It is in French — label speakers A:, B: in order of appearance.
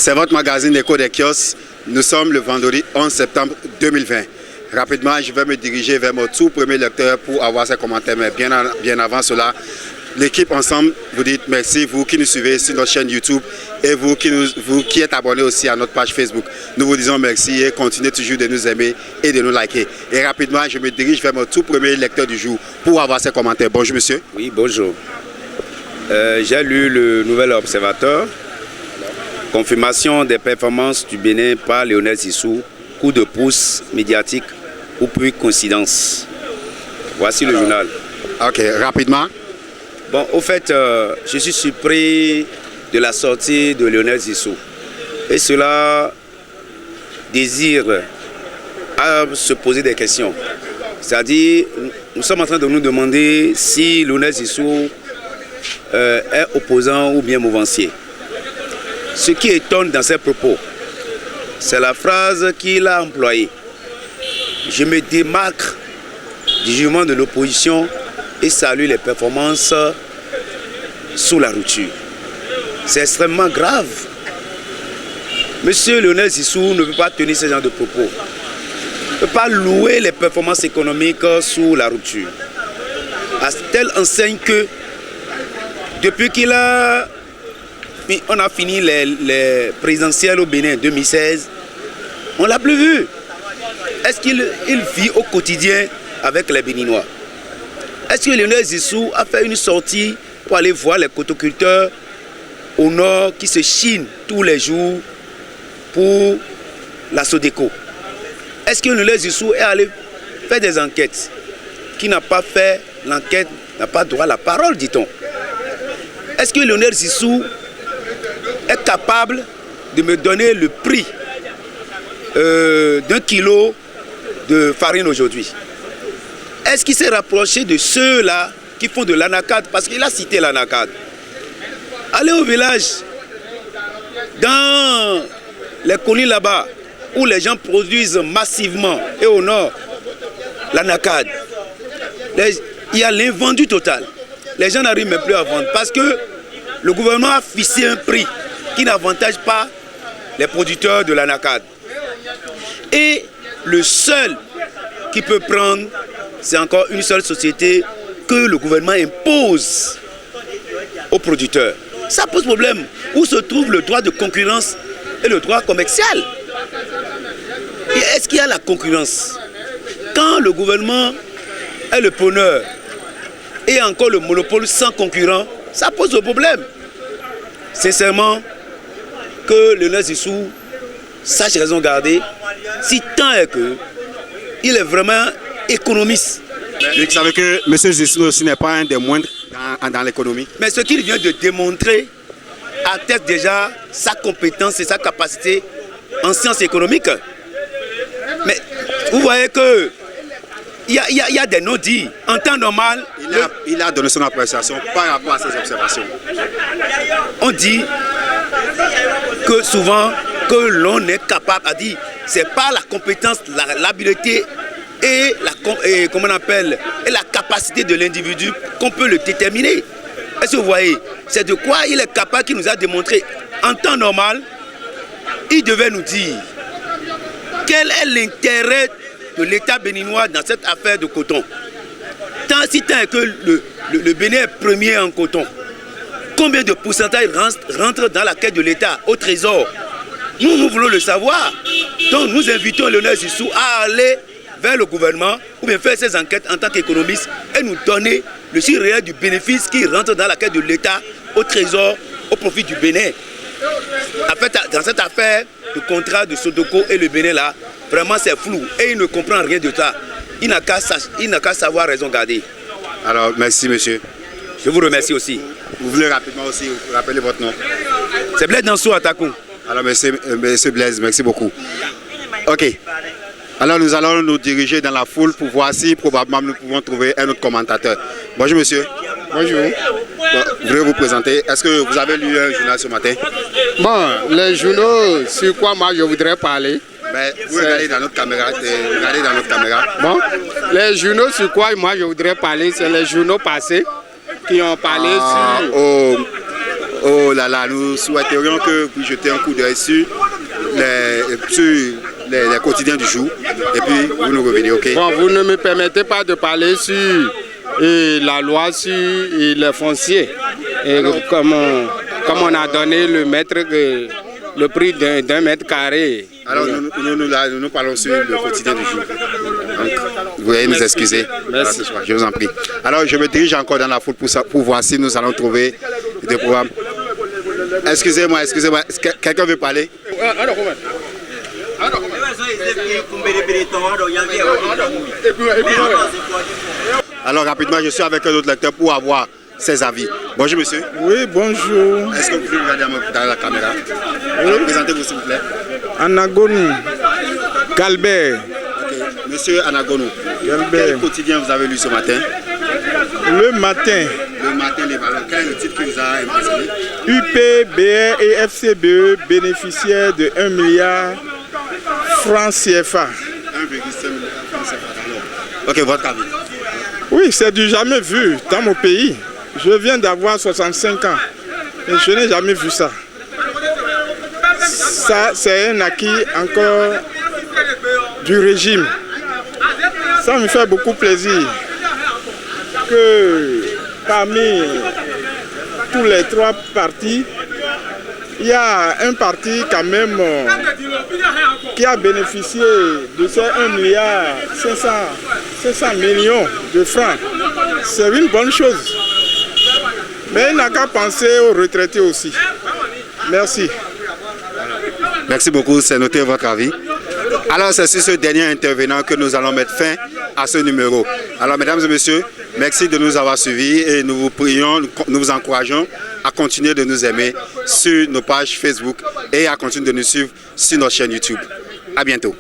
A: C'est votre magazine Écho des kiosques. Nous sommes le vendredi 11 septembre 2020. Rapidement, je vais me diriger vers mon tout premier lecteur pour avoir ses commentaires. Mais bien avant cela, l'équipe ensemble vous dit merci, vous qui nous suivez sur notre chaîne YouTube et vous qui êtes abonnés aussi à notre page Facebook. Nous vous disons merci et continuez toujours de nous aimer et de nous liker. Et rapidement, je me dirige vers mon tout premier lecteur du jour pour avoir ses commentaires. Bonjour monsieur.
B: Oui, bonjour. J'ai lu le Nouvel Observateur. Confirmation des performances du Bénin par Lionel Sissou. Coup de pouce médiatique ou puis coïncidence. Voici le journal.
A: Ok, rapidement.
B: Bon, au fait, je suis surpris de la sortie de Lionel Sissou. Et cela désire à se poser des questions. C'est-à-dire, nous sommes en train de nous demander si Lionel Sissou est opposant ou bien mouvancier. Ce qui étonne dans ses propos, c'est la phrase qu'il a employée. Je me démarque du jugement de l'opposition et salue les performances sous la rupture. C'est extrêmement grave. Monsieur Lionel Sissou ne peut pas tenir ce genre de propos. Il ne peut pas louer les performances économiques sous la rupture. À telle enseigne que depuis on a fini les présidentielles au Bénin 2016, on ne l'a plus vu. Est-ce qu'il vit au quotidien avec les Béninois? Est-ce que Lionel Sissou a fait une sortie pour aller voir les cotoculteurs au nord qui se chinent tous les jours pour la Sodeco? Est-ce que Lionel Sissou est allé faire des enquêtes? Qui n'a pas fait l'enquête n'a pas droit à la parole, dit-on. Est-ce que Lionel Sissou est capable de me donner le prix d'un kilo de farine aujourd'hui? Est-ce qu'il s'est rapproché de ceux-là qui font de l'anacade? Parce qu'il a cité l'anacade. Allez au village, dans les collines là-bas, où les gens produisent massivement, et au nord, l'anacade. Il y a l'invendu total. Les gens n'arrivent même plus à vendre parce que le gouvernement a fixé un prix qui n'avantage pas les producteurs de l'anacade. Et le seul qui peut prendre, c'est encore une seule société que le gouvernement impose aux producteurs. Ça pose problème. Où se trouve le droit de concurrence et le droit commercial? Et est-ce qu'il y a la concurrence? Quand le gouvernement est le preneur et encore le monopole sans concurrent, ça pose un problème. Sincèrement, que Lionel Sissou sache raison garder, si tant est que il est vraiment économiste.
A: Vous savez que M. Sissou aussi n'est pas un des moindres dans l'économie.
B: Mais ce qu'il vient de démontrer atteste déjà sa compétence et sa capacité en sciences économiques. Mais vous voyez que il y a des non-dits. En temps normal,
A: il a donné son appréciation par rapport à ses observations.
B: On dit que souvent que l'on est capable à dire c'est pas la compétence, l'habileté et comment on appelle et la capacité de l'individu qu'on peut le déterminer. Est-ce que vous voyez? C'est de quoi il est capable, qu'il nous a démontré. En temps normal, il devait nous dire quel est l'intérêt de l'État béninois dans cette affaire de coton. Tant que le Bénin est premier en coton, combien de pourcentage rentre dans la caisse de l'État, au trésor? Nous voulons le savoir. Donc nous invitons Lionel Sissou à aller vers le gouvernement ou bien faire ses enquêtes en tant qu'économiste et nous donner le chiffre réel du bénéfice qui rentre dans la caisse de l'État, au trésor, au profit du Bénin. En fait, dans cette affaire de contrat de Sodeco et le Bénin là, vraiment c'est flou et il ne comprend rien de ça. Il n'a qu'à savoir raison garder.
A: Alors, merci monsieur.
B: Je vous remercie aussi.
A: Vous voulez rapidement aussi rappeler votre nom?
B: C'est Blaise Dansou Atakou.
A: Alors, monsieur Blaise, merci beaucoup. Ok. Alors, nous allons nous diriger dans la foule pour voir si probablement nous pouvons trouver un autre commentateur. Bonjour monsieur.
C: Bonjour.
A: Bon, vous voulez vous présenter? Est-ce que vous avez lu un journal ce matin?
C: Bon, les journaux, sur quoi moi je voudrais parler?
A: Ben, vous regardez dans notre caméra.
C: Bon, les journaux sur quoi moi je voudrais parler, c'est les journaux passés qui ont parlé
A: Oh là là, nous souhaiterions que vous jetez un coup d'œil sur les quotidiens du jour et puis vous nous revenez, ok?
C: Bon, vous ne me permettez pas de parler sur la loi sur les fonciers. Et comme on a donné le prix d'un mètre carré.
A: Alors nous parlons sur le quotidien du jour. Donc, vous veuillez nous excuser.
C: Merci.
A: Je vous en prie. Alors je me dirige encore dans la foule pour voir si nous allons trouver des programmes. Excusez-moi. Quelqu'un veut parler? Alors rapidement, je suis avec un autre lecteur pour avoir ses avis. Bonjour monsieur.
D: Oui, bonjour.
A: Est-ce que vous pouvez regarder dans la caméra? Alors, présentez-vous s'il vous plaît.
D: Anagonou, Calbert.
A: Okay. Monsieur Anagonou, quel quotidien vous avez lu ce matin?
D: Le matin.
A: Le matin, les valeurs. Quel est le titre qui vous a impressionné?
D: UP, BR et FCBE bénéficiaient de 1 milliard francs CFA.
A: 1,5 milliard francs CFA. Ok, votre avis?
D: Oui, c'est du jamais vu dans mon pays. Je viens d'avoir 65 ans et je n'ai jamais vu ça. Ça, c'est un acquis encore du régime. Ça me fait beaucoup plaisir que parmi tous les 3 partis, il y a un parti quand même qui a bénéficié de ces 1 milliard 500 millions de francs. C'est une bonne chose. Mais il n'a qu'à penser aux retraités aussi. Merci.
A: Merci beaucoup, c'est noté votre avis. Alors c'est sur ce dernier intervenant que nous allons mettre fin à ce numéro. Alors mesdames et messieurs, merci de nous avoir suivis et nous vous prions, nous vous encourageons à continuer de nous aimer sur nos pages Facebook et à continuer de nous suivre sur notre chaîne YouTube. À bientôt.